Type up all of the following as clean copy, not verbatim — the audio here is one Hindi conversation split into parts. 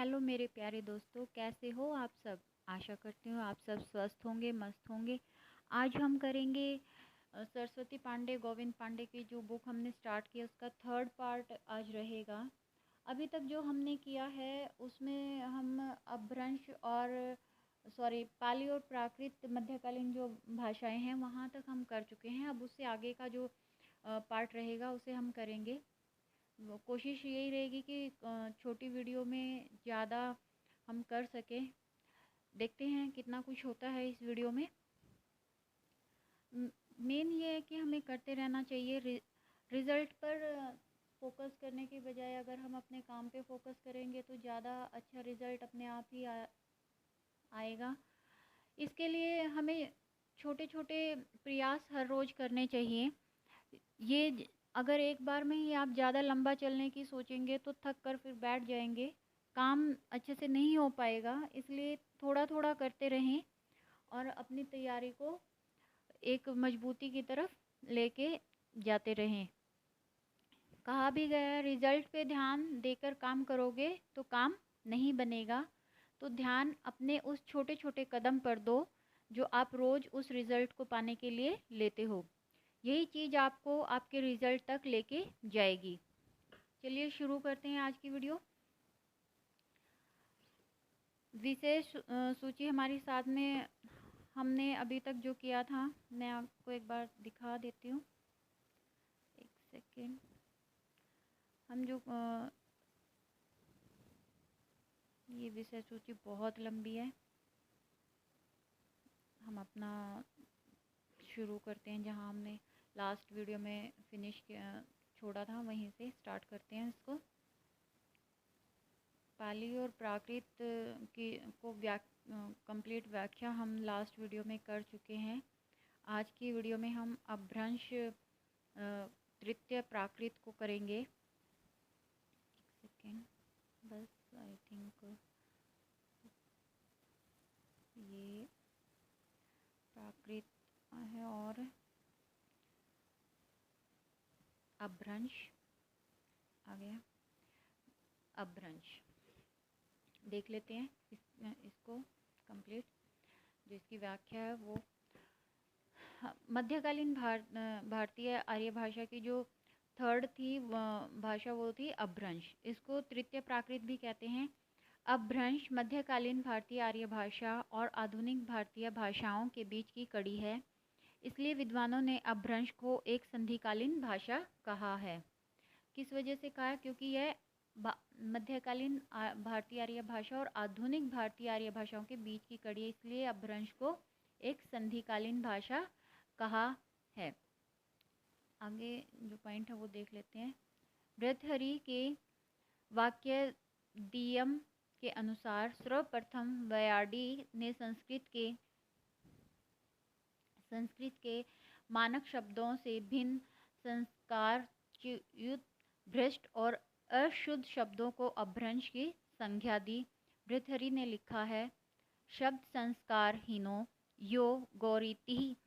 हेलो मेरे प्यारे दोस्तों, कैसे हो आप सब। आशा करती हूँ आप सब स्वस्थ होंगे, मस्त होंगे। आज हम करेंगे सरस्वती पांडे, गोविंद पांडे की जो बुक हमने स्टार्ट किया उसका थर्ड पार्ट आज रहेगा। अभी तक जो हमने किया है उसमें हम अपभ्रंश और पाली और प्राकृत मध्यकालीन जो भाषाएं हैं वहाँ तक हम कर चुके हैं। अब उससे आगे का जो पार्ट रहेगा उसे हम करेंगे। कोशिश यही रहेगी कि छोटी वीडियो में ज़्यादा हम कर सकें। देखते हैं कितना कुछ होता है इस वीडियो में। मेन ये है कि हमें करते रहना चाहिए। रिज़ल्ट पर फोकस करने के बजाय अगर हम अपने काम पे फोकस करेंगे तो ज़्यादा अच्छा रिज़ल्ट अपने आप ही आएगा। इसके लिए हमें छोटे छोटे प्रयास हर रोज़ करने चाहिए। ये अगर एक बार में ही आप ज़्यादा लंबा चलने की सोचेंगे तो थक कर फिर बैठ जाएंगे, काम अच्छे से नहीं हो पाएगा। इसलिए थोड़ा थोड़ा करते रहें और अपनी तैयारी को एक मजबूती की तरफ लेके जाते रहें। कहा भी गया है, रिजल्ट पे ध्यान देकर काम करोगे तो काम नहीं बनेगा। तो ध्यान अपने उस छोटे छोटे कदम पर दो जो आप रोज़ उस रिज़ल्ट को पाने के लिए लेते हो। यही चीज़ आपको आपके रिज़ल्ट तक लेके जाएगी। चलिए शुरू करते हैं आज की वीडियो। विशेष सूची हमारी साथ में हमने अभी तक जो किया था मैं आपको एक बार दिखा देती हूँ। एक सेकेंड। हम जो ये विषय सूची बहुत लंबी है। हम अपना शुरू करते हैं जहाँ हमने लास्ट वीडियो में छोड़ा था, वहीं से स्टार्ट करते हैं इसको। पाली और प्राकृत की को कंप्लीट व्याख्या हम लास्ट वीडियो में कर चुके हैं। आज की वीडियो में हम अपभ्रंश तृतीय प्राकृत को करेंगे। एक सेकेंड बस, आई थिंक ये प्राकृत है और अपभ्रंश आ गया। अपभ्रंश देख लेते हैं इसको कंप्लीट। जो इसकी व्याख्या है वो मध्यकालीन भारतीय आर्य भाषा की जो थर्ड थी भाषा वो थी अपभ्रंश। इसको तृतीय प्राकृत भी कहते हैं। अपभ्रंश मध्यकालीन भारतीय आर्य भाषा और आधुनिक भारतीय भाषाओं के बीच की कड़ी है। इसलिए विद्वानों ने अपभ्रंश को एक संधिकालीन भाषा कहा है। किस वजह से कहा है? क्योंकि यह मध्यकालीन भारतीय आर्य भाषा और आधुनिक भारतीय आर्य भाषाओं के बीच की कड़ी है, इसलिए अपभ्रंश को एक संधिकालीन भाषा कहा है। आगे जो पॉइंट है वो देख लेते हैं। भर्तृहरि के वाक्य दियम के अनुसार सर्वप्रथम वयाडी ने संस्कृत के मानक शब्दों से भिन्न संस्कार युक्त भ्रष्ट और अशुद्ध शब्दों को अपभ्रंश की संज्ञा दी। भर्तृहरि ने लिखा है, शब्द संस्कारहीनो यो गौरीति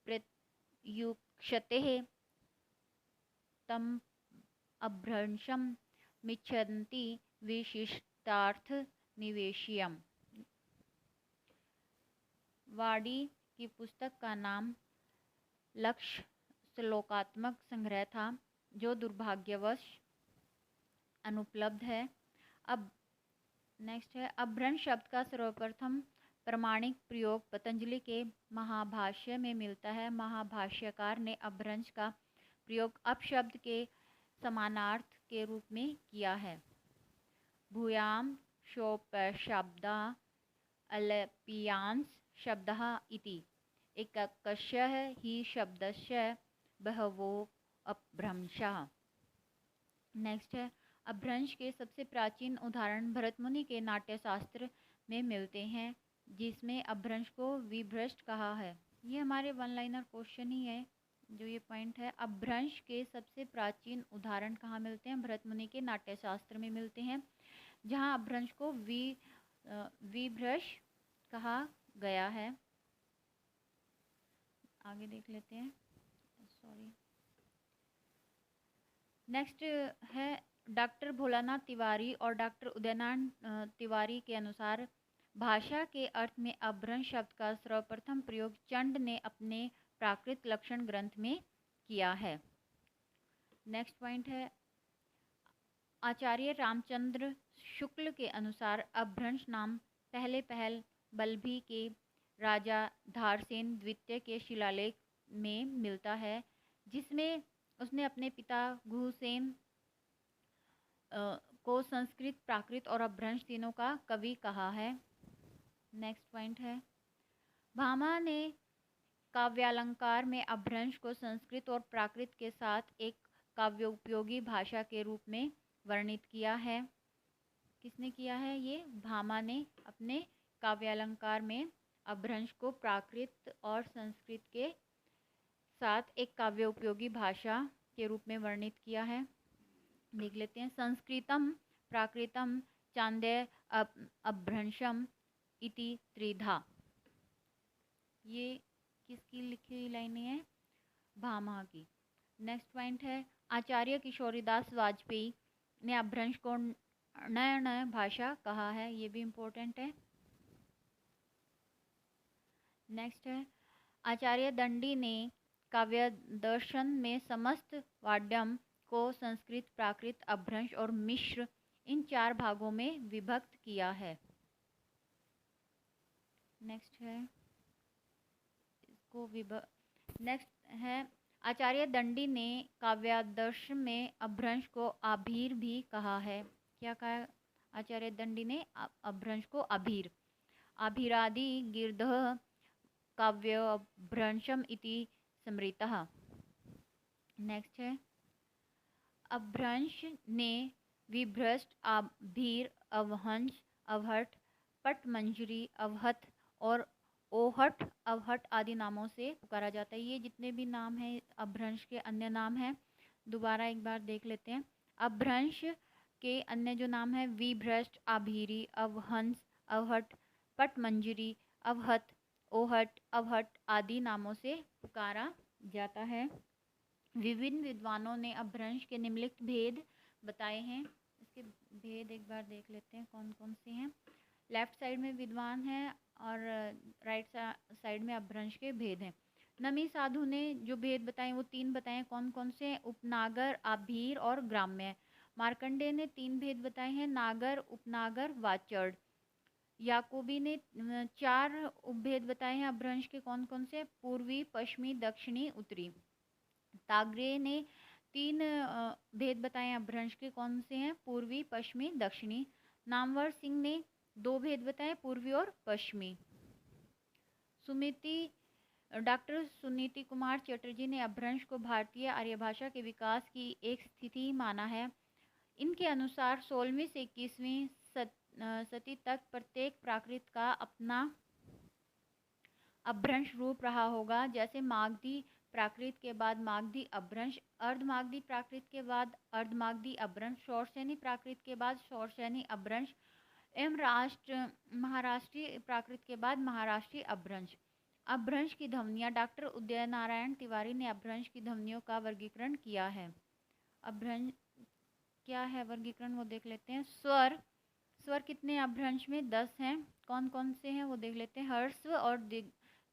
प्रयुक्ष्यते तम अपभ्रंशम मिच्छन्ति विशिष्टार्थ निवेश्यम। वाडी की पुस्तक का नाम लक्ष्य श्लोकात्मक संग्रह था जो दुर्भाग्यवश अनुपलब्ध है। अब नेक्स्ट है, अपभ्रंश शब्द का सर्वप्रथम प्रमाणिक प्रयोग पतंजलि के महाभाष्य में मिलता है। महाभाष्यकार ने अपभ्रंश का प्रयोग अपशब्द के समानार्थ के रूप में किया है। भूयाम शोपशब्दा अल्पियांश शब्दः इति एककस्य ही शब्दस्य बहवो अपभ्रंशः। नेक्स्ट है, अपभ्रंश के सबसे प्राचीन उदाहरण भरतमुनि के नाट्यशास्त्र में मिलते हैं जिसमें अपभ्रंश को विभ्रष्ट कहा है। ये हमारे वन लाइनर क्वेश्चन ही है। जो ये पॉइंट है, अपभ्रंश के सबसे प्राचीन उदाहरण कहाँ मिलते हैं? भरतमुनि के नाट्यशास्त्र में मिलते हैं, जहाँ अपभ्रंश को विभ्रश कहा गया है। आगे देख लेते हैं। नेक्स्ट है, डॉक्टर भोलानाथ तिवारी और डॉक्टर उदयनारायण तिवारी के अनुसार भाषा के अर्थ में अपभ्रंश शब्द का सर्वप्रथम प्रयोग चंड ने अपने प्राकृत लक्षण ग्रंथ में किया है। नेक्स्ट पॉइंट है, आचार्य रामचंद्र शुक्ल के अनुसार अपभ्रंश नाम पहल बल्लभी के राजा धारसेन द्वितीय के शिलालेख में मिलता है, जिसमें उसने अपने पिता घुसेन को संस्कृत, प्राकृत और अपभ्रंश तीनों का कवि कहा है। नेक्स्ट पॉइंट है, भामा ने काव्यालंकार में अपभ्रंश को संस्कृत और प्राकृत के साथ एक काव्योपयोगी भाषा के रूप में वर्णित किया है। किसने किया है ये? भामा ने अपने काव्यालंकार में अपभ्रंश को प्राकृत और संस्कृत के साथ एक काव्योपयोगी भाषा के रूप में वर्णित किया है। देख लेते हैं, संस्कृतम प्राकृतम चांदेय अपभ्रंशम इति त्रिधा। ये किसकी लिखी हुई लाइनें हैं? भामा की। नेक्स्ट पॉइंट है, आचार्य किशोरीदास वाजपेयी ने अपभ्रंश को नय भाषा कहा है। ये भी इम्पोर्टेंट है। नेक्स्ट है, आचार्य दंडी ने काव्य दर्शन में समस्त वाड्यम को संस्कृत, प्राकृत, अपभ्रंश और मिश्र इन 4 भागों में विभक्त किया है। नेक्स्ट है, नेक्स्ट है, आचार्य दंडी ने काव्यादर्श में अपभ्रंश को आभीर भी कहा है। क्या कहा आचार्य दंडी ने? अपभ्रंश को आभीर। आभीरादि गिर्धः काव्यभ्रंशम इति स्मृतः। नेक्स्ट है, अपभ्रंश ने विभ्रष्ट, आभीर, अवहंस, अवहट, पटमंजरी, अवहत और ओहट, अवहट आदि नामों से पुकारा जाता है। ये जितने भी नाम हैं अपभ्रंश के अन्य नाम हैं, दोबारा एक बार देख लेते हैं। अपभ्रंश के अन्य जो नाम हैं, विभ्रष्ट, आभीरी, अवहंस, अवहट, पटमंजरी, अवहत, ओहट, अवहट आदि नामों से पुकारा जाता है। विभिन्न विद्वानों ने अपभ्रंश के निम्नलिखित भेद बताए हैं। इसके भेद एक बार देख लेते हैं कौन कौन से हैं। लेफ्ट साइड में विद्वान हैं और राइट साइड में अपभ्रंश के भेद हैं। नमी साधु ने जो भेद बताए वो 3 बताए। कौन कौन से? उपनागर, आभीर और ग्राम्य। मार्कंडेय ने 3 भेद बताए हैं, नागर, उपनागर, वाचड़। याकोबी ने 4 उपभेद बताए हैं अपभ्रंश के। कौन कौन से? पूर्वी, पश्चिमी, दक्षिणी, उत्तरी। तागरे ने 3 भेद बताए हैं अपभ्रंश के। कौन से हैं? पूर्वी, पश्चिमी, दक्षिणी। नामवर सिंह ने 2 भेद बताए, पूर्वी और पश्चिमी। डॉक्टर सुनीति कुमार चटर्जी ने अपभ्रंश को भारतीय आर्य भाषा के विकास की एक स्थिति माना है। इनके अनुसार 16वीं से 21वीं सदी तक प्रत्येक प्राकृत का अपना अपभ्रंश रूप रहा होगा। जैसे मागधी प्राकृत के बाद मागधी अपभ्रंश, अर्धमागधी प्राकृत के बाद अर्धमागधी अपभ्रंश, शौरसेनी प्राकृत के बाद शौरसेनी अपभ्रंश एवं महाराष्ट्रीय प्राकृत के बाद महाराष्ट्रीय अपभ्रंश। अपभ्रंश की ध्वनियाँ। डॉक्टर उदयनारायण तिवारी ने अपभ्रंश की ध्वनियों का वर्गीकरण किया है। अपभ्रंश क्या है वर्गीकरण वो देख लेते हैं। स्वर कितने अपभ्रंश में? 10 हैं। कौन कौन से हैं वो देख लेते हैं। हर्स्व और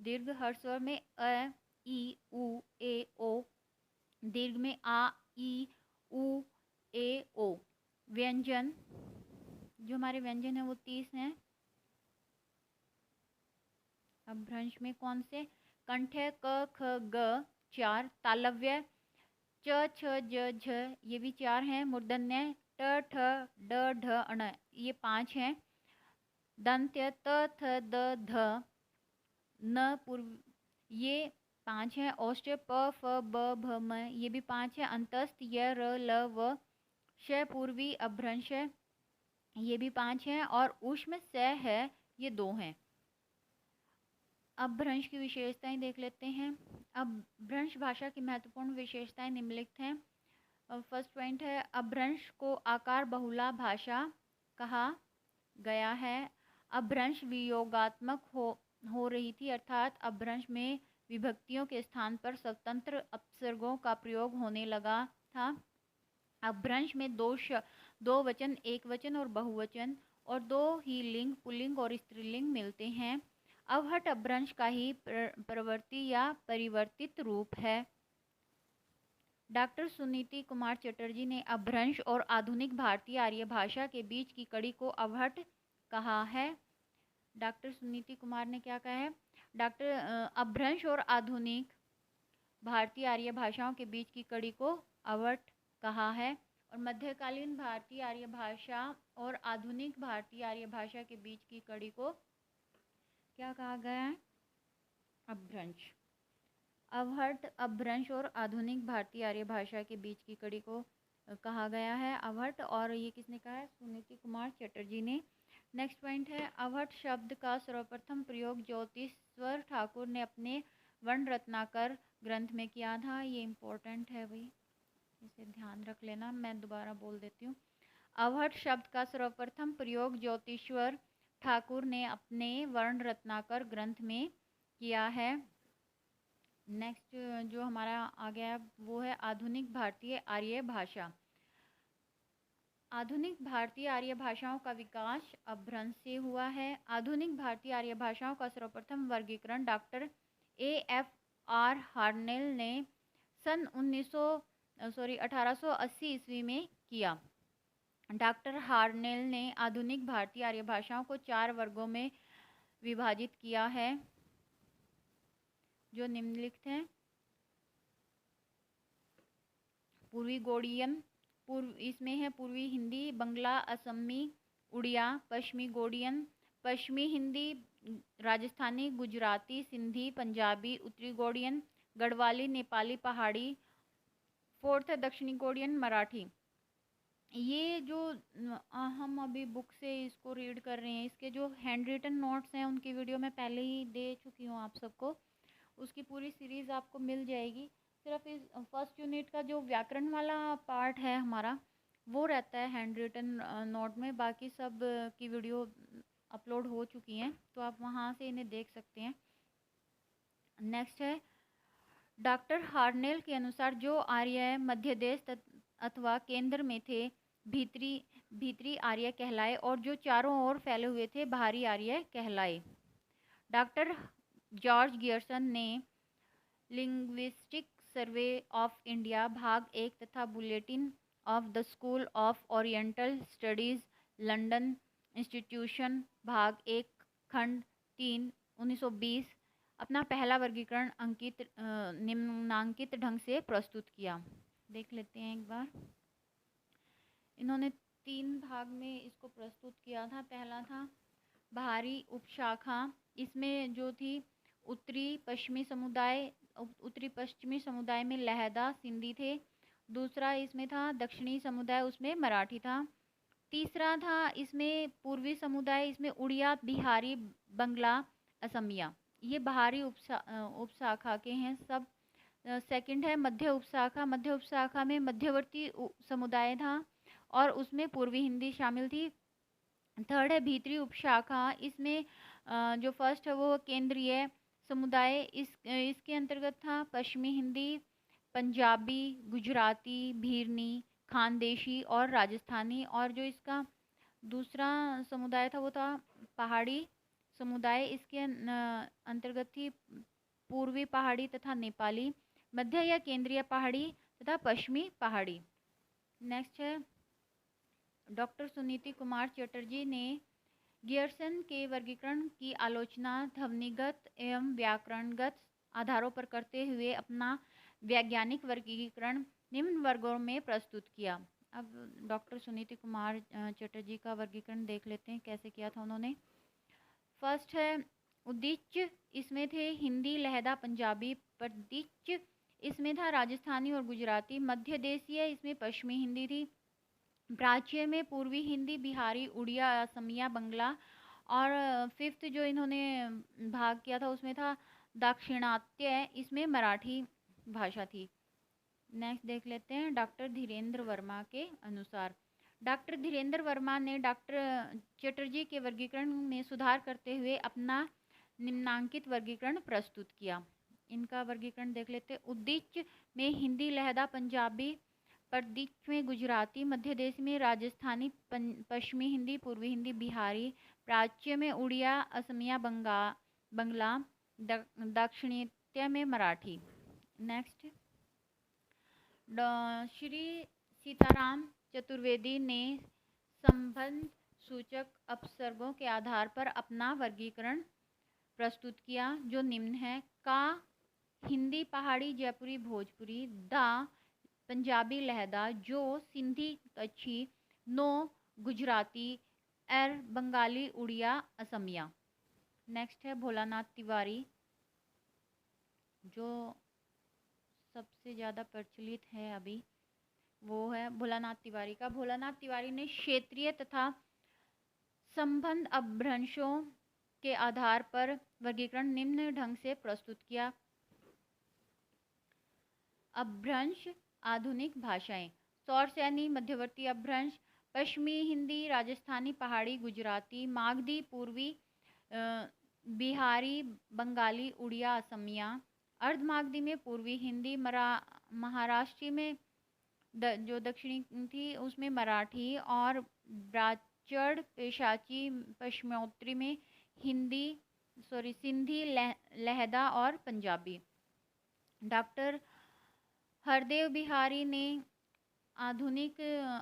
दीर्घ। हर्स्व में अ, ई, उ, ए, ओ। दीर्घ में आ, ई, उ, ए, ओ। व्यंजन, जो हमारे व्यंजन है वो 30 हैं अपभ्रंश में। कौन से? कंठ्य क, ख, ग 4। तालव्य च, छ, ज, झ ये भी 4 हैं। मूर्धन्य ट, ठ, ड, ढ, अण ये 5 हैं। दंत्य त, थ, द, ध, न पूर्व ये 5 हैं। औष्ठ्य प, फ, ब, भ, म ये भी 5 हैं। अंतस्थ य, र, ल, व श पूर्वी अपभ्रंश है, ये भी 5 हैं। और ऊष्म स है, ये 2 हैं। अपभ्रंश की विशेषताएं देख लेते हैं। अपभ्रंश भाषा की महत्वपूर्ण विशेषताएं निम्नलिखित हैं। फर्स्ट पॉइंट है, अपभ्रंश को आकार बहुला भाषा कहा गया है। अपभ्रंश वियोगात्मक हो रही थी, अर्थात अपभ्रंश में विभक्तियों के स्थान पर स्वतंत्र अपसर्गों का प्रयोग होने लगा था। अपभ्रंश में दो वचन, एक वचन और बहुवचन और दो ही लिंग पुल्लिंग और स्त्रीलिंग मिलते हैं। अवहट अपभ्रंश का ही प्रवृत्ति या परिवर्तित रूप है। डॉक्टर सुनीति कुमार चटर्जी ने अपभ्रंश और आधुनिक भारतीय आर्य भाषा के बीच की कड़ी को अवहट कहा है। डॉक्टर सुनीति कुमार ने क्या कहा है? डॉक्टर अपभ्रंश और आधुनिक भारतीय आर्य भाषाओं के बीच की कड़ी को अवहट कहा है। और मध्यकालीन भारतीय आर्य भाषा और आधुनिक भारतीय आर्य भाषा के बीच की कड़ी को क्या कहा गया है? अपभ्रंश। अवहट अपभ्रंश और आधुनिक भारतीय आर्य भाषा के बीच की कड़ी को कहा गया है अवहट। और ये किसने कहा है? सुनीति कुमार चटर्जी ने। नेक्स्ट पॉइंट है, अवहट शब्द का सर्वप्रथम प्रयोग ज्योतिश्वर ठाकुर ने अपने वर्ण रत्नाकर ग्रंथ में किया था। ये इम्पोर्टेंट है भाई, इसे ध्यान रख लेना। मैं दोबारा बोल देती हूँ। अवहट शब्द का सर्वप्रथम प्रयोग ज्योतिश्वर ठाकुर ने अपने वर्ण रत्नाकर ग्रंथ में किया है। नेक्स्ट जो हमारा आ गया है वो है आधुनिक भारतीय आर्य भाषा। आधुनिक भारतीय आर्य भाषाओं का विकास अपभ्रंश से हुआ है। आधुनिक भारतीय आर्य भाषाओं का सर्वप्रथम वर्गीकरण डॉक्टर AFR हार्नेल ने सन 1880 ईस्वी में किया। डॉक्टर हार्नेल ने आधुनिक भारतीय आर्य भाषाओं को 4 वर्गों में विभाजित किया है जो निम्नलिखित हैं। पूर्वी गोडियन, इसमें है पूर्वी हिंदी, बंगला, असमी, उड़िया। पश्चिमी गोडियन, पश्चिमी हिंदी, राजस्थानी, गुजराती, सिंधी, पंजाबी। उत्तरी गोडियन, गढ़वाली, नेपाली, पहाड़ी। फोर्थ है दक्षिणी गोडियन, मराठी। ये जो हम अभी बुक से इसको रीड कर रहे हैं, इसके जो हैंड रिटन नोट्स हैं उनकी वीडियो मैं पहले ही दे चुकी हूँ आप सबको। उसकी पूरी सीरीज़ आपको मिल जाएगी। सिर्फ इस फर्स्ट यूनिट का जो व्याकरण वाला पार्ट है हमारा वो रहता है हैंड रिटन नोट में। बाकी सब की वीडियो अपलोड हो चुकी हैं तो आप वहाँ से इन्हें देख सकते हैं। नेक्स्ट है, डॉक्टर हार्नेल के अनुसार जो आर्य मध्य देश अथवा केंद्र में थे भीतरी आर्य कहलाए और जो चारों ओर फैले हुए थे बाहरी आर्य कहलाए। डॉक्टर जॉर्ज गियर्सन ने लिंग्विस्टिक सर्वे ऑफ इंडिया भाग 1 तथा bulletin of the school of oriental studies London institution भाग 1 खंड 3 1920 अपना पहला वर्गीकरण निम्नांकित ढंग से प्रस्तुत किया। देख लेते हैं एक बार। इन्होंने 3 भाग में इसको प्रस्तुत किया था। पहला था बाहरी उपशाखा, इसमें जो थी उत्तरी पश्चिमी समुदाय में लहदा सिंधी थे। दूसरा इसमें था दक्षिणी समुदाय, उसमें मराठी था। तीसरा था इसमें पूर्वी समुदाय, इसमें उड़िया, बिहारी, बंगला, असमिया। ये बाहरी उपशाखा के हैं सब। सेकंड है मध्य उपशाखा में मध्यवर्ती समुदाय था और उसमें पूर्वी हिंदी शामिल थी। थर्ड है भीतरी उपशाखा, इसमें जो फर्स्ट है वो केंद्रीय समुदाय, इसके अंतर्गत था पश्चिमी हिंदी, पंजाबी, गुजराती, भीरनी, खानदेशी और राजस्थानी। और जो इसका दूसरा समुदाय था वो था पहाड़ी समुदाय, इसके अंतर्गत थी पूर्वी पहाड़ी तथा नेपाली, मध्य या केंद्रीय पहाड़ी तथा पश्चिमी पहाड़ी। नेक्स्ट है डॉक्टर सुनीति कुमार चटर्जी ने गियर्सन के वर्गीकरण की आलोचना ध्वनिगत एवं व्याकरणगत आधारों पर करते हुए अपना वैज्ञानिक वर्गीकरण निम्न वर्गों में प्रस्तुत किया। अब डॉक्टर सुनीति कुमार चटर्जी का वर्गीकरण देख लेते हैं कैसे किया था उन्होंने। फर्स्ट है उद्दीच्य, इसमें थे हिंदी, लहदा, पंजाबी। प्रदिच्य, इसमें था राजस्थानी और गुजराती। मध्य देशीय, इसमें पश्चिमी हिंदी थी। प्राच्य में पूर्वी हिंदी, बिहारी, उड़िया, असमिया, बंगला। और फिफ्थ जो इन्होंने भाग किया था उसमें था दाक्षिणात्य, इसमें मराठी भाषा थी। नेक्स्ट देख लेते हैं डॉक्टर धीरेन्द्र वर्मा के अनुसार। डॉक्टर धीरेन्द्र वर्मा ने डॉक्टर चटर्जी के वर्गीकरण में सुधार करते हुए अपना निम्नांकित वर्गीकरण प्रस्तुत किया। इनका वर्गीकरण देख लेते हैं। उद्दीच्य में हिंदी, लहदा, पंजाबी, प्रदेश में गुजराती, मध्य देश में राजस्थानी, पश्चिमी हिंदी, पूर्वी हिंदी बिहारी, प्राच्य में उड़िया, असमिया, बंगला, दाक्षिणात्य में मराठी। नेक्स्ट, श्री सीताराम चतुर्वेदी ने संबंध सूचक अपसर्गों के आधार पर अपना वर्गीकरण प्रस्तुत किया, जो निम्न है: का हिंदी, पहाड़ी, जयपुरी, भोजपुरी; दा पंजाबी लहदा, जो सिंधी, कच्छी; नो गुजराती; एर बंगाली, उड़िया, असमिया। नेक्स्ट है भोलानाथ तिवारी, जो सबसे ज़्यादा प्रचलित है अभी, वो है भोलानाथ तिवारी का। भोलानाथ तिवारी ने क्षेत्रीय तथा संबंध अपभ्रंशों के आधार पर वर्गीकरण निम्न ढंग से प्रस्तुत किया: अपभ्रंश, आधुनिक भाषाएं, सौरसैनी, मध्यवर्ती अपभ्रंश, पश्चिमी हिंदी, राजस्थानी, पहाड़ी, गुजराती, मागधी, पूर्वी बिहारी, बंगाली, उड़िया, असमिया; अर्धमागधी में पूर्वी हिंदी, महाराष्ट्री में जो दक्षिणी थी उसमें मराठी, और ब्राचड़ पेशाची पश्चिमोत्तरी में सिंधी, लहदा और पंजाबी। डॉक्टर हरदेव बिहारी ने आधुनिक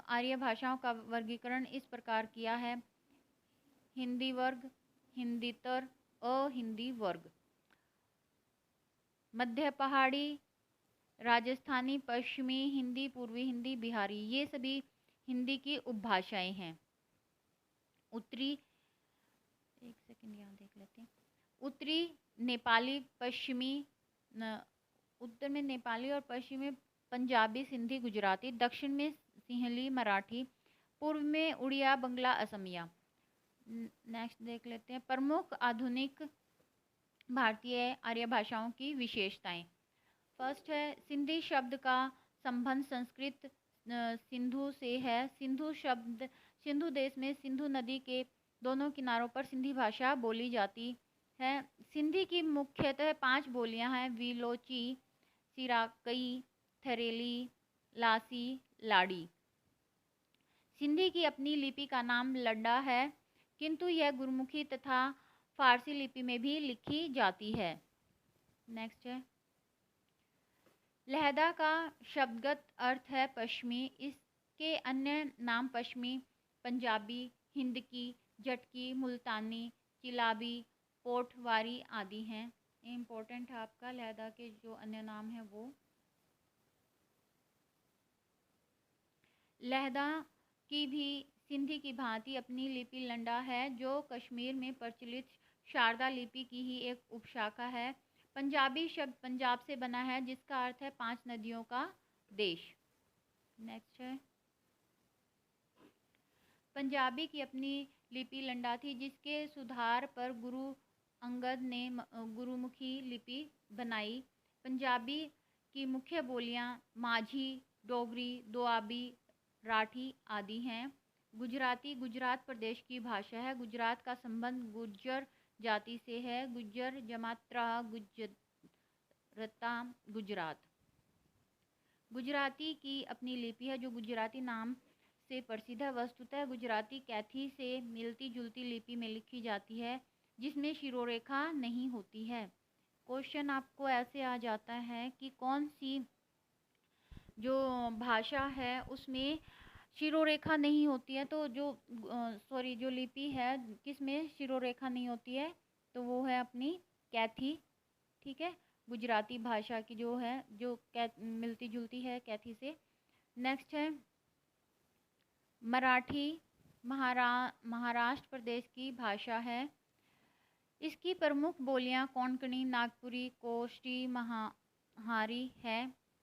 आर्य भाषाओं का वर्गीकरण इस प्रकार किया है: हिंदी वर्ग, हिंदीतर, अहिंदी वर्ग। मध्य पहाड़ी, राजस्थानी, पश्चिमी हिंदी, पूर्वी हिंदी, बिहारी, ये सभी हिंदी की उपभाषाएं हैं। उत्तरी, एक सेकंड यहाँ देख लेते हैं। उत्तरी नेपाली, पश्चिमी उत्तर में नेपाली और पश्चिम में पंजाबी, सिंधी, गुजराती; दक्षिण में सिंहली, मराठी; पूर्व में उड़िया, बंगला, असमिया। नेक्स्ट देख लेते हैं प्रमुख आधुनिक भारतीय आर्य भाषाओं की विशेषताएं। फर्स्ट है सिंधी शब्द का संबंध संस्कृत सिंधु से है। सिंधु शब्द सिंधु देश में सिंधु नदी के दोनों किनारों पर सिंधी भाषा बोली जाती है। सिंधी की मुख्यतः 5 बोलियां हैं: विलोची, सिराकई, थरेली, लासी, लाड़ी। सिंधी की अपनी लिपि का नाम लड्डा है, किंतु यह गुरमुखी तथा फारसी लिपि में भी लिखी जाती है। नेक्स्ट है लहदा का शब्दगत अर्थ है पश्चिमी। इसके अन्य नाम पश्चिमी, पंजाबी, हिंदकी, जटकी, मुल्तानी, चिलाबी, पोठवारी आदि हैं। इम्पोर्टेंट है आपका लहदा के जो अन्य नाम है वो। लहदा की भी सिंधी की भांति अपनी लिपि लंडा है, जो कश्मीर में प्रचलित शारदा लिपि की ही एक उपशाखा है। पंजाबी शब्द पंजाब से बना है, जिसका अर्थ है 5 नदियों का देश। नेक्स्ट है पंजाबी की अपनी लिपि लंडा थी, जिसके सुधार पर गुरु अंगद ने गुरुमुखी लिपि बनाई। पंजाबी की मुख्य बोलियां माझी, डोगरी, दोआबी, राठी आदि हैं। गुजराती गुजरात प्रदेश की भाषा है। गुजरात का संबंध गुर्जर जाति से है। गुज्जर जमात्रा गुजरता गुजरात। गुजराती की अपनी लिपि है, जो गुजराती नाम से प्रसिद्ध है। वस्तुतः गुजराती कैथी से मिलती जुलती लिपि में लिखी जाती है, जिसमें शिरोरेखा नहीं होती है। क्वेश्चन आपको ऐसे आ जाता है कि कौन सी जो भाषा है उसमें शिरोरेखा नहीं होती है, तो जो लिपि है किसमें शिरोरेखा नहीं होती है, तो वो है अपनी कैथी। ठीक है, गुजराती भाषा की जो है जो मिलती जुलती है कैथी से। नेक्स्ट है मराठी, महाराष्ट्र प्रदेश की भाषा है। इसकी प्रमुख बोलियां कोंकणी, नागपुरी, कोष्टी, महारी है।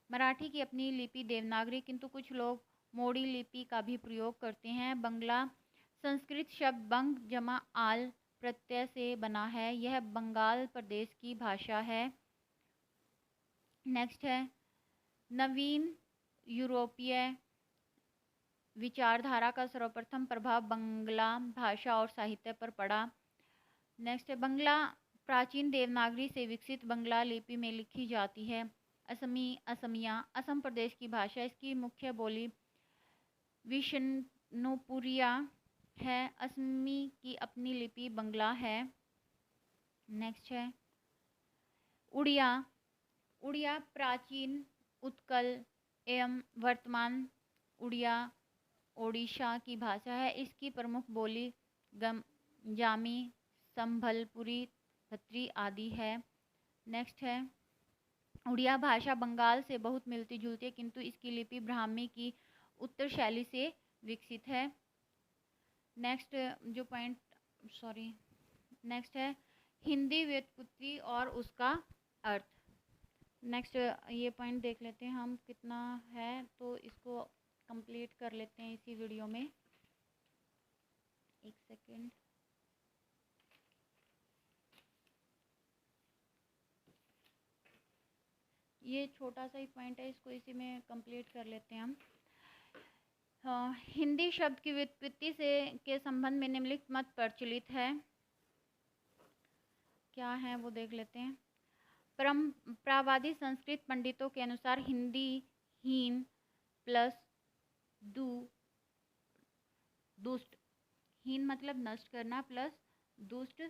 मराठी की अपनी लिपि देवनागरी, किंतु कुछ लोग मोड़ी लिपि का भी प्रयोग करते हैं। बंगला संस्कृत शब्द बंग जमा आल प्रत्यय से बना है। यह बंगाल प्रदेश की भाषा है। नेक्स्ट है नवीन यूरोपीय विचारधारा का सर्वप्रथम प्रभाव बंगला भाषा और साहित्य पर पड़ा। नेक्स्ट है बंगला प्राचीन देवनागरी से विकसित बंगला लिपि में लिखी जाती है। असमिया असम प्रदेश की भाषा। इसकी मुख्य बोली विष्णुपुरिया है। असमी की अपनी लिपि बंगला है। नेक्स्ट है उड़िया। उड़िया प्राचीन उत्कल एवं वर्तमान उड़िया ओडिशा की भाषा है। इसकी प्रमुख बोली जामी, संभलपुरी, खत्री आदि है। नेक्स्ट है उड़िया भाषा बंगाल से बहुत मिलती जुलती है, किंतु इसकी लिपि ब्राह्मी की उत्तर शैली से विकसित है। नेक्स्ट जो पॉइंट नेक्स्ट है हिंदी व्युत्पत्ति और उसका अर्थ। नेक्स्ट ये पॉइंट देख लेते हैं हम कितना है, तो इसको कंप्लीट कर लेते हैं इसी वीडियो में। एक सेकेंड। ये छोटा सा ही पॉइंट है, इसको इसी में कंप्लीट कर लेते हैं हम। हिंदी शब्द की व्युत्पत्ति से के संबंध में निम्नलिखित मत प्रचलित है। क्या है वो देख लेते हैं। परंपरावादी संस्कृत पंडितों के अनुसार हिंदी हीन प्लस दुष्ट, हीन मतलब नष्ट करना, प्लस दुष्ट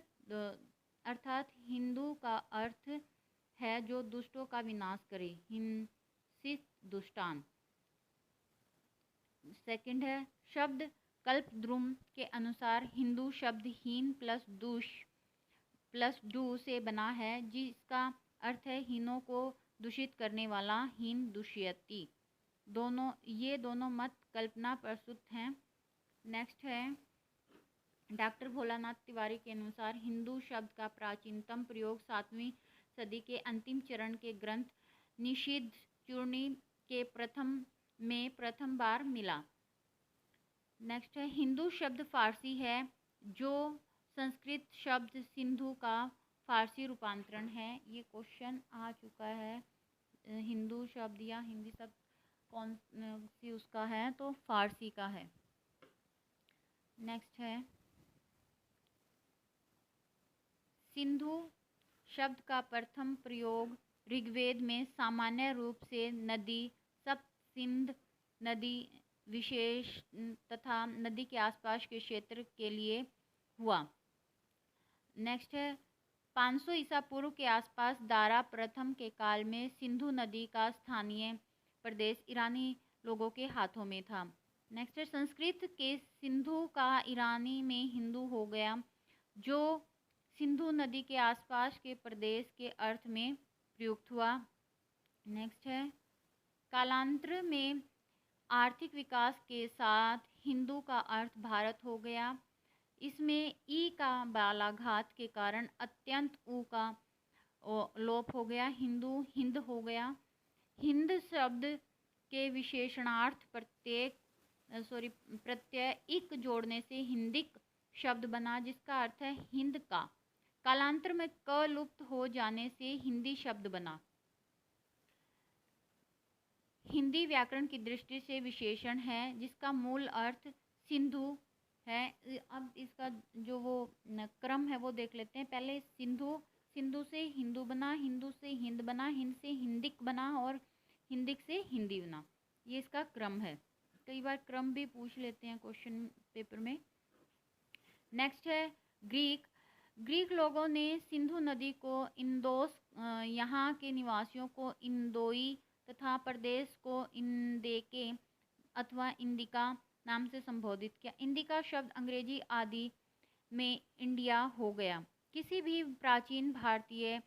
अर्थात हिंदू का अर्थ है जो दुष्टों का विनाश करे, हिंसित दुष्टान। सेकंड है शब्द कल्पद्रुम के अनुसार हिंदू शब्द हीन प्लस डू से बना है, जिसका अर्थ है हीनों को दूषित करने वाला, हीन दुष्यति। ये दोनों मत कल्पना प्रस्तुत हैं। नेक्स्ट है डॉक्टर भोलानाथ तिवारी के अनुसार हिंदू शब्द का प्राचीनतम प्रयोग 7वीं सदी के अंतिम चरण के ग्रंथ निषिद्ध चूर्णी के प्रथम बार मिला। नेक्स्ट है हिंदू शब्द फारसी है, जो संस्कृत शब्द सिंधु का फारसी रूपांतरण है। ये क्वेश्चन आ चुका है। हिंदू शब्द या हिंदी शब्द कौन सी उसका है, तो फारसी का है। नेक्स्ट है सिंधु शब्द का प्रथम प्रयोग ऋग्वेद में सामान्य रूप से नदी, सप्त सिंध नदी विशेष तथा नदी के आसपास के क्षेत्र के लिए हुआ। नेक्स्ट है 500 ईसा पूर्व के आसपास दारा प्रथम के काल में सिंधु नदी का स्थानीय प्रदेश ईरानी लोगों के हाथों में था। नेक्स्ट है संस्कृत के सिंधु का ईरानी में हिंदू हो गया, जो सिंधु नदी के आसपास के प्रदेश के अर्थ में प्रयुक्त हुआ। नेक्स्ट है कालांतर में आर्थिक विकास के साथ हिंदू का अर्थ भारत हो गया। इसमें ई का बालाघात के कारण अत्यंत ऊ का लोप हो गया, हिंदू हिंद हो गया। हिंद शब्द के विशेषणार्थ प्रत्यय इक जोड़ने से हिंदिक शब्द बना, जिसका अर्थ है हिंद का। कालांतर में क लुप्त हो जाने से हिंदी शब्द बना। हिंदी व्याकरण की दृष्टि से विशेषण है, जिसका मूल अर्थ सिंधु है। अब इसका जो वो क्रम है वो देख लेते हैं। पहले सिंधु से हिंदू बना, हिंदू से हिंद बना, हिंद से हिंदिक बना और हिंदिक से हिंदी बना। ये इसका क्रम है। कई बार क्रम भी पूछ लेते हैं क्वेश्चन पेपर में। नेक्स्ट है ग्रीक लोगों ने सिंधु नदी को इंदोस, यहाँ के निवासियों को इंदोई तथा प्रदेश को इंदेके अथवा इंडिका नाम से संबोधित किया। इंडिका शब्द अंग्रेजी आदि में इंडिया हो गया। किसी भी प्राचीन भारतीय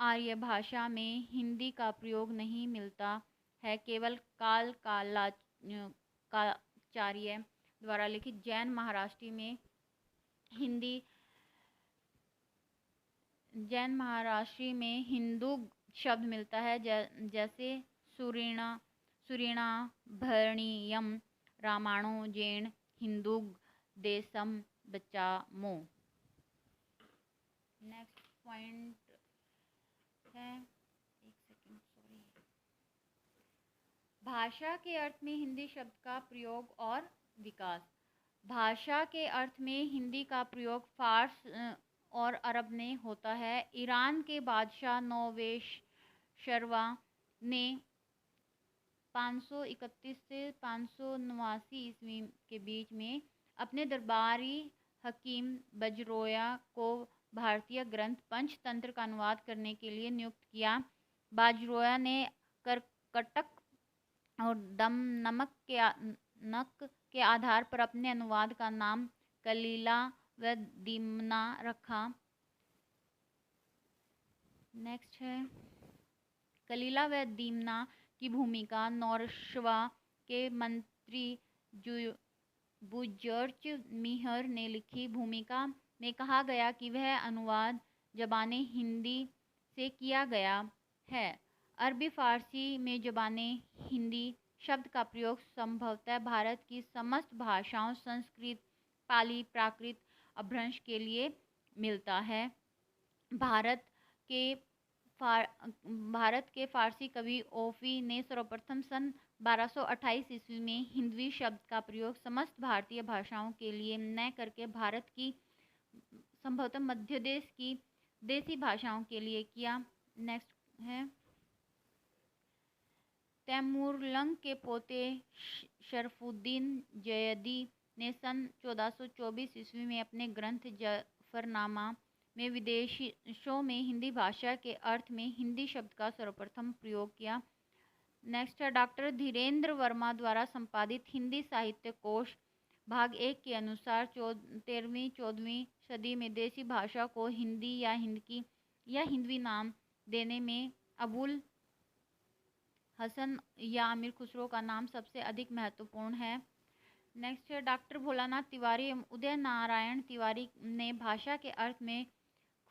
आर्य भाषा में हिंदी का प्रयोग नहीं मिलता है। केवल कालाचार्य द्वारा लिखित जैन महाराष्ट्री में हिंदू शब्द मिलता है, जैसे सुरीणा भरणीयम रामाणो जैन हिंदुग देशम बचामो। नेक्स्ट पॉइंट है, एक सेकंड सॉरी, भाषा के अर्थ में हिंदी शब्द का प्रयोग और विकास। भाषा के अर्थ में हिंदी का प्रयोग फारस और अरब में होता है। ईरान के बादशाह नौशेरवा ने 531 से 589 ईस्वी के बीच में अपने दरबारी हकीम बजरोया को भारतीय ग्रंथ पंचतंत्र का अनुवाद करने के लिए नियुक्त किया। बाजरोया ने कर्कटक और नक के आधार पर अपने अनुवाद का नाम कलीला व दीमना रखा। नेक्स्ट है कलीला व दीमना की भूमिका नौरश्वा के मंत्री बुजर्च मिहर ने लिखी। भूमिका में कहा गया कि वह अनुवाद ज़बाने हिंदी से किया गया है। अरबी फारसी में ज़बाने हिंदी शब्द का प्रयोग संभवतः भारत की समस्त भाषाओं संस्कृत, पाली, प्राकृत, अपभ्रंश के लिए मिलता है। भारत के फारसी कवि ओफी ने सर्वप्रथम सन 1228 ईस्वी में हिंदवी शब्द का प्रयोग समस्त भारतीय भाषाओं के लिए न करके भारत की संभवतः मध्य देश की देसी भाषाओं के लिए किया। नेक्स्ट है तैमूरलंग के पोते शरफुद्दीन जयदी ने सन 1424 ईस्वी में अपने ग्रंथ जफरनामा में विदेशों में हिंदी भाषा के अर्थ में हिंदी शब्द का सर्वप्रथम प्रयोग किया। नेक्स्ट है डॉक्टर धीरेन्द्र वर्मा द्वारा संपादित हिंदी साहित्य कोश भाग 1 के अनुसार 13वीं-14वीं सदी में देसी भाषा को हिंदी या हिंदकी या हिंदवी नाम देने में अबुल हसन या अमीर खुसरो का नाम सबसे अधिक महत्वपूर्ण है। नेक्स्ट है डॉक्टर भोलानाथ तिवारी एवं उदय नारायण तिवारी ने भाषा के अर्थ में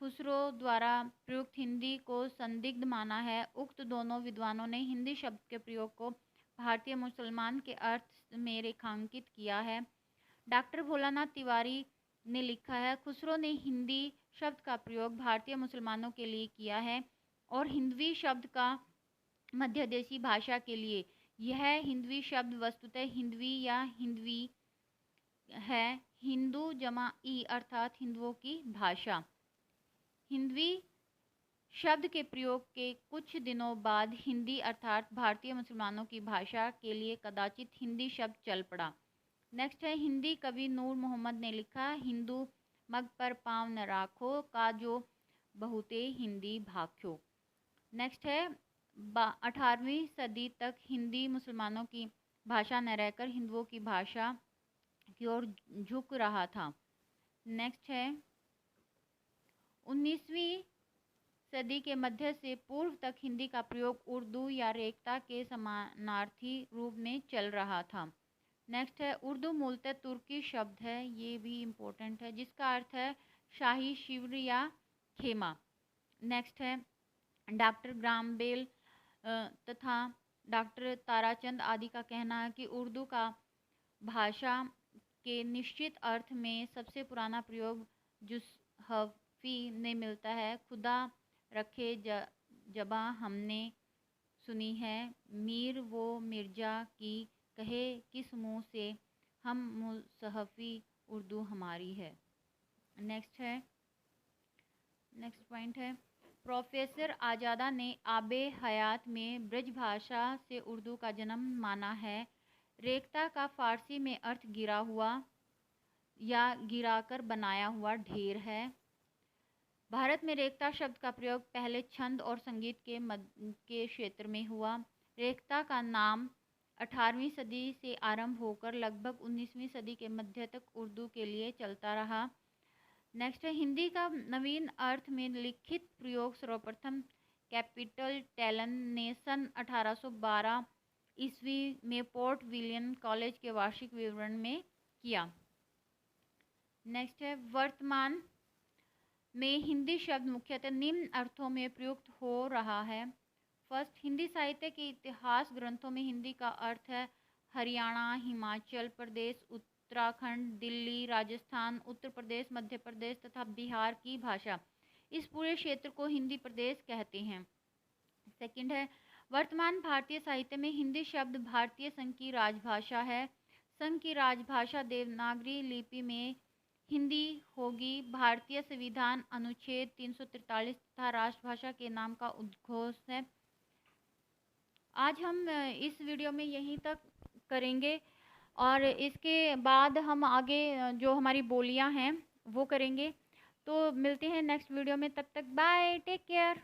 खुसरो द्वारा प्रयुक्त हिंदी को संदिग्ध माना है। उक्त दोनों विद्वानों ने हिंदी शब्द के प्रयोग को भारतीय मुसलमान के अर्थ में रेखांकित किया है। डॉक्टर भोलानाथ तिवारी ने लिखा है खुसरो ने हिंदी शब्द का प्रयोग भारतीय मुसलमानों के लिए किया है और हिंदवी शब्द का मध्य देशी भाषा के लिए। यह हिंदवी शब्द वस्तुतः हिंदवी या हिंदवी है, हिंदू जमा ई अर्थात हिंदुओं की भाषा। हिंदवी शब्द के प्रयोग के कुछ दिनों बाद हिंदी अर्थात भारतीय मुसलमानों की भाषा के लिए कदाचित हिंदी शब्द चल पड़ा। नेक्स्ट है हिंदी कवि नूर मोहम्मद ने लिखा हिंदू मग पर पाँव न राखो का जो बहुते हिंदी भाख्यो। नेक्स्ट है 18वीं सदी तक हिंदी मुसलमानों की भाषा न रहकर हिंदुओं की भाषा की ओर झुक रहा था। नेक्स्ट है 19वीं सदी के मध्य से पूर्व तक हिंदी का प्रयोग उर्दू या रेख्ता के समानार्थी रूप में चल रहा था। नेक्स्ट है उर्दू मूलतः तुर्की शब्द है, ये भी इम्पोर्टेंट है, जिसका अर्थ है शाही शिविर या खेमा। नेक्स्ट है डॉक्टर ग्राम बेल तथा डॉक्टर ताराचंद आदि का कहना है कि उर्दू का भाषा के निश्चित अर्थ में सबसे पुराना प्रयोग जुसहफ़ी ने मिलता है। खुदा रखे जबा हमने सुनी है मीर वो मिर्जा की कहे किस मुँह से हम मुसहफ़ी उर्दू हमारी है। नेक्स्ट पॉइंट है प्रोफेसर आजादा ने आबे हयात में ब्रज भाषा से उर्दू का जन्म माना है। रेख्ता का फारसी में अर्थ गिरा हुआ या गिराकर बनाया हुआ ढेर है। भारत में रेख्ता शब्द का प्रयोग पहले छंद और संगीत के क्षेत्र में हुआ। रेख्ता का नाम 18वीं सदी से आरंभ होकर लगभग 19वीं सदी के मध्य तक उर्दू के लिए चलता रहा। नेक्स्ट है हिंदी का नवीन अर्थ में लिखित प्रयोग सर्वप्रथम कैपिटल टैलन ने सन 1812 ईस्वी में पोर्ट विलियम कॉलेज के वार्षिक विवरण में किया। नेक्स्ट है वर्तमान में हिंदी शब्द मुख्यतः निम्न अर्थों में प्रयुक्त हो रहा है। फर्स्ट, हिंदी साहित्य के इतिहास ग्रंथों में हिंदी का अर्थ है हरियाणा, हिमाचल प्रदेश, उत्तराखंड, दिल्ली, राजस्थान, उत्तर प्रदेश, मध्य प्रदेश तथा बिहार की भाषा। इस पूरे क्षेत्र को हिंदी प्रदेश कहते हैं। सेकंड है वर्तमान भारतीय साहित्य में हिंदी शब्द भारतीय संघ की राजभाषा है। संघ की राजभाषा देवनागरी लिपि में हिंदी होगी। भारतीय संविधान अनुच्छेद 343 तथा राष्ट्रभाषा के नाम का उद्घोष है। आज हम इस वीडियो में यहीं तक करेंगे और इसके बाद हम आगे जो हमारी बोलियां हैं वो करेंगे। तो मिलते हैं नेक्स्ट वीडियो में, तब तक बाय, टेक केयर।